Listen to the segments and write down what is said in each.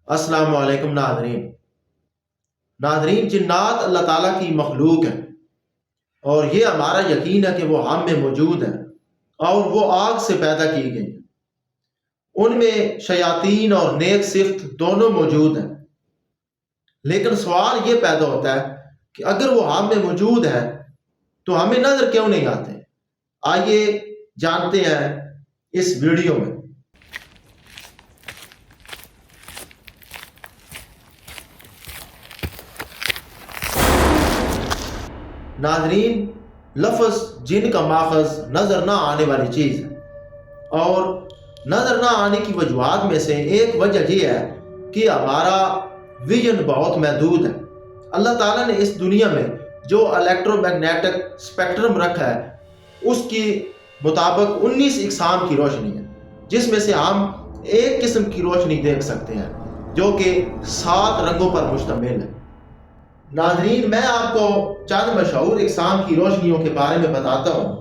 السلام علیکم ناظرین جنات اللہ تعالیٰ کی مخلوق ہیں اور یہ ہمارا یقین ہے کہ وہ ہم میں موجود ہیں اور وہ آگ سے پیدا کی گئی ہیں۔ ان میں شیاطین اور نیک صفت دونوں موجود ہیں، لیکن سوال یہ پیدا ہوتا ہے کہ اگر وہ ہم میں موجود ہے تو ہمیں نظر کیوں نہیں آتے؟ آئیے جانتے ہیں اس ویڈیو میں۔ ناظرین، لفظ جن کا ماخذ نظر نہ آنے والی چیز ہے، اور نظر نہ آنے کی وجوہات میں سے ایک وجہ یہ ہے کہ ہمارا ویژن بہت محدود ہے۔ اللہ تعالیٰ نے اس دنیا میں جو الیکٹرو میگنیٹک اسپیکٹرم رکھا ہے اس کی مطابق 19 اقسام کی روشنی ہے، جس میں سے ہم ایک قسم کی روشنی دیکھ سکتے ہیں جو کہ 7 رنگوں پر مشتمل ہے۔ ناظرین، میں آپ کو چند مشہور اقسام کی روشنیوں کے بارے میں بتاتا ہوں۔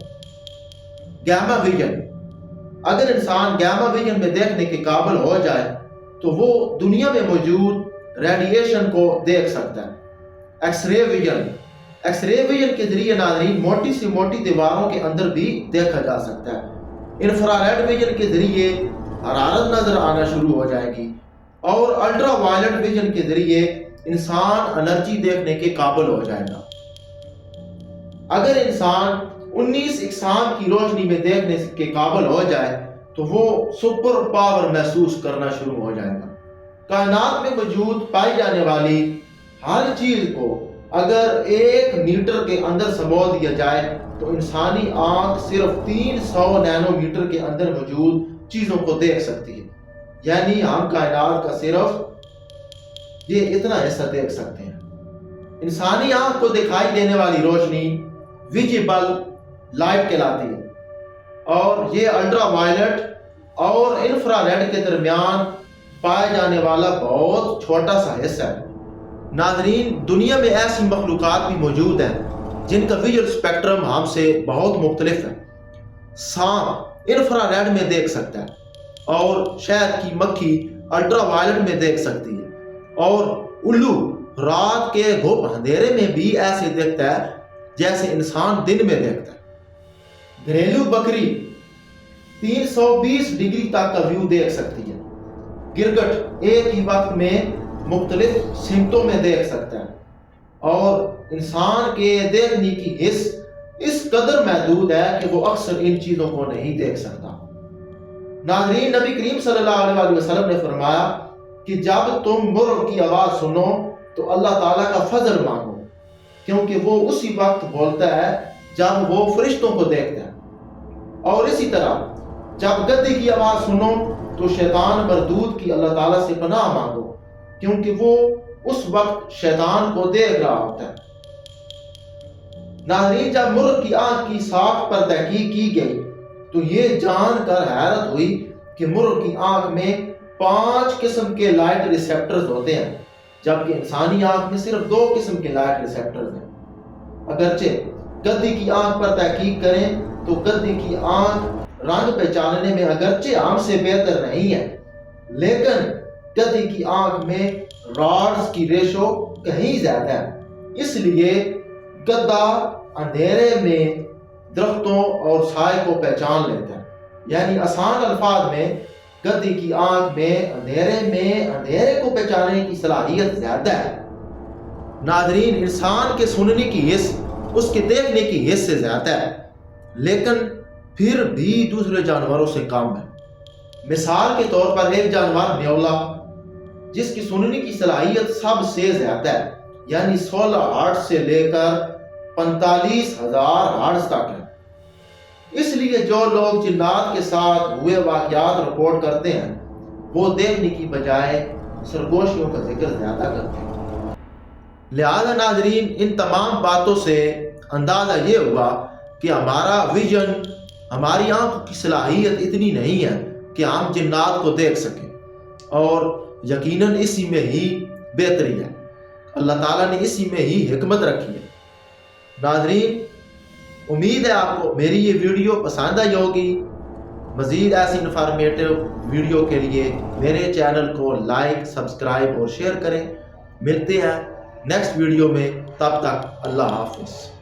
گیما ویژن، اگر انسان گیما ویژن میں دیکھنے کے قابل ہو جائے تو وہ دنیا میں موجود ریڈیشن کو دیکھ سکتا ہے۔ X ray vision, X ray vision کے ذریعے ناظرین موٹی سے موٹی دیواروں کے اندر بھی دیکھا جا سکتا ہے۔ انفراریڈ ویژن کے ذریعے حرارت نظر آنا شروع ہو جائے گی، اور الٹرا وائلٹ ویژن کے ذریعے انسان انرجی دیکھنے کے قابل ہو جائے گا۔ اگر انسان 19 اقسام کی روشنی میں دیکھنے کے قابل ہو جائے تو وہ سپر پاور محسوس کرنا شروع ہو جائے گا۔ کائنات میں موجود پائی جانے والی ہر چیز کو اگر 1 میٹر کے اندر سمو دیا جائے تو انسانی آنکھ صرف 300 نینو میٹر کے اندر موجود چیزوں کو دیکھ سکتی ہے، یعنی ہم کائنات کا صرف یہ اتنا حصہ دیکھ سکتے ہیں۔ انسانی آنکھ کو دکھائی دینے والی روشنی ویزیبل لائٹ کہلاتی ہے، اور یہ الٹرا وائلٹ اور انفراریڈ کے درمیان پائے جانے والا بہت چھوٹا سا حصہ ہے۔ ناظرین، دنیا میں ایسی مخلوقات بھی موجود ہیں جن کا ویژول اسپیکٹرم ہم سے بہت مختلف ہے۔ سانپ انفراریڈ میں دیکھ سکتا ہے، اور شہد کی مکھی الٹرا وائلٹ میں دیکھ سکتی ہے، اور الو رات کے گھپ اندھیرے میں بھی ایسے دیکھتا ہے جیسے انسان دن میں دیکھتا ہے۔ گھریلو بکری 320 ڈگری تک کا ویو دیکھ سکتی ہے۔ گرگٹ ایک ہی وقت میں مختلف سمتوں میں دیکھ سکتا ہے، اور انسان کے دیکھنے کی حس اس قدر محدود ہے کہ وہ اکثر ان چیزوں کو نہیں دیکھ سکتا۔ ناظرین، نبی کریم صلی اللہ علیہ وسلم نے فرمایا کہ جب تم مرغ کی آواز سنو تو اللہ تعالیٰ کا فضل مانگو، کیونکہ وہ اسی وقت بولتا ہے جب وہ فرشتوں کو دیکھتا ہے۔ اور اسی طرح جب گدے کی آواز سنو تو شیطان مردود کی اللہ تعالیٰ سے پناہ مانگو، کیونکہ وہ اس وقت شیطان کو دیکھ رہا ہوتا ہے۔ ناظرین، جب مرغ کی آنکھ کی ساخت پر تحقیق کی گئی تو یہ جان کر حیرت ہوئی کہ مرغ کی آنکھ میں 5 قسم کے لائٹ ریسیپٹرز ہوتے ہیں، جبکہ انسانی آنکھ میں صرف 2 قسم کے لائٹ ریسیپٹرز ہیں۔ اگرچہ گدے کی آنکھ پر تحقیق کریں تو گدے کی آنکھ رنگ پہچاننے میں اگرچہ ہم سے بہتر نہیں ہے، لیکن گدے کی آنکھ میں راڈز کی ریشو کہیں زیادہ ہے، اس لیے گدھا اندھیرے میں درختوں اور سائے کو پہچان لیتا ہے۔ یعنی آسان الفاظ میں گدھے کی آنکھ میں اندھیرے کو پہچاننے کی صلاحیت زیادہ ہے۔ ناظرین، انسان کے سننے کی حس اس کے دیکھنے کی حس سے زیادہ ہے، لیکن پھر بھی دوسرے جانوروں سے کم ہے۔ مثال کے طور پر ایک جانور نیولا، جس کی سننے کی صلاحیت سب سے زیادہ ہے، یعنی 16 ہرٹز سے لے کر 45,000 ہرٹز تک ہے۔ اس لیے جو لوگ جنات کے ساتھ ہوئے واقعات رپورٹ کرتے ہیں وہ دیکھنے کی بجائے سرگوشیوں کا ذکر زیادہ کرتے ہیں۔ لہذا ناظرین، ان تمام باتوں سے اندازہ یہ ہوا کہ ہمارا ویژن، ہماری آنکھوں کی صلاحیت اتنی نہیں ہے کہ ہم جنات کو دیکھ سکیں، اور یقیناً اسی میں ہی بہتری ہے۔ اللہ تعالیٰ نے اسی میں ہی حکمت رکھی ہے۔ ناظرین، امید ہے آپ کو میری یہ ویڈیو پسند آئی ہوگی۔ مزید ایسی انفارمیٹیو ویڈیو کے لیے میرے چینل کو لائک، سبسکرائب اور شیئر کریں۔ ملتے ہیں نیکسٹ ویڈیو میں، تب تک اللہ حافظ۔